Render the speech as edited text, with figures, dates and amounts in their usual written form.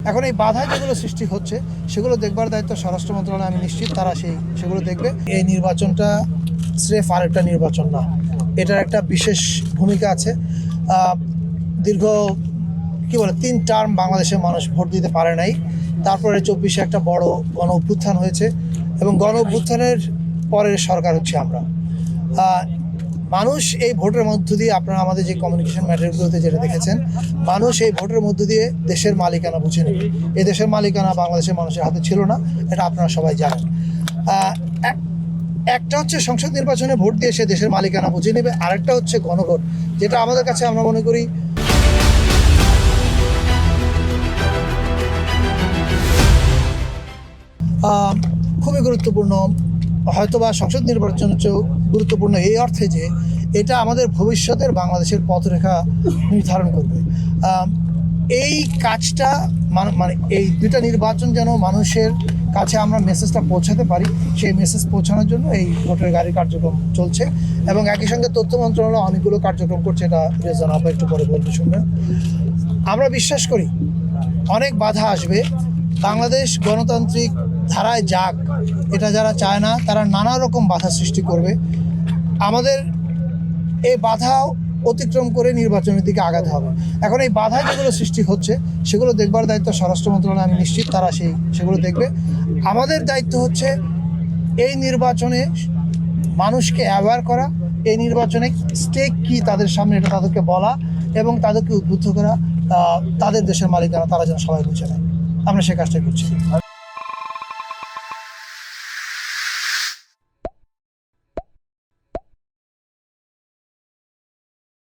এখন এই বাধা যেগুলো সৃষ্টি হচ্ছে সেগুলো দেখবার দায়িত্ব স্বরাষ্ট্র মন্ত্রণালয়, আমি নিশ্চিত তারা সেগুলো দেখবে। এই নির্বাচনটা স্রেফ আরেকটা নির্বাচন না, এটার একটা বিশেষ ভূমিকা আছে। দীর্ঘ 3 টার্ম বাংলাদেশের মানুষ ভোট দিতে পারে নাই, তারপরে 24-এ একটা বড় গণ অভ্যুত্থান হয়েছে এবং গণ অভ্যুত্থানের পরের সরকার হচ্ছে আমরা। মানুষ এই ভোটের মধ্য দিয়ে, আপনারা আমাদের যে কমিউনিকেশন ম্যাটারগুলোতে যেটা দেখেছেন, মানুষ এই ভোটের মধ্য দিয়ে দেশের মালিকানা বুঝে নেবে। এই দেশের মালিকানা বাংলাদেশের মানুষের হাতে ছিল না, এটা আপনারা সবাই জানেন। একটা হচ্ছে সংসদ নির্বাচনে ভোট দিয়ে সে দেশের মালিকানা বুঝে নেবে, আরেকটা হচ্ছে গণভোট, যেটা আমাদের কাছে আমরা মনে করি খুবই গুরুত্বপূর্ণ। হয়তোবা সংসদ নির্বাচন গুরুত্বপূর্ণ এই অর্থে যে এটা আমাদের ভবিষ্যতের বাংলাদেশের পথরেখা নির্ধারণ করবে। এই কাজটা মানে এই দুইটা নির্বাচন যেন মানুষের কাছে আমরা মেসেজটা পৌঁছাতে পারি, সেই মেসেজ পৌঁছানোর জন্য এই ভোটের গাড়ি কার্যক্রম চলছে এবং একই সঙ্গে তথ্য মন্ত্রণালয় অনেকগুলো কার্যক্রম করছে, এটা রেজান আপা একটু পরে বলতে শুনবেন। আমরা বিশ্বাস করি অনেক বাধা আসবে, বাংলাদেশ গণতান্ত্রিক ধারায় যাক, এটা যারা চায় না তারা নানা রকম বাধা সৃষ্টি করবে। আমাদের এই বাধা অতিক্রম করে নির্বাচনের দিকে আগাতে হবে। এখন এই বাধা যেগুলো সৃষ্টি হচ্ছে সেগুলো দেখবার দায়িত্ব স্বরাষ্ট্র মন্ত্রণালয়, আমি নিশ্চিত তারা সেগুলো দেখবে। আমাদের দায়িত্ব হচ্ছে এই নির্বাচনে মানুষকে অ্যাওয়্যার করা, এই নির্বাচনে স্টেক কি তাদের সামনে এটা তাদেরকে বলা এবং তাদেরকে উদ্বুদ্ধ করা, তাদের দেশের মালিকানা তারা যেন সবাই বুঝে নেয়। আমরা সে কাজটাই করছি।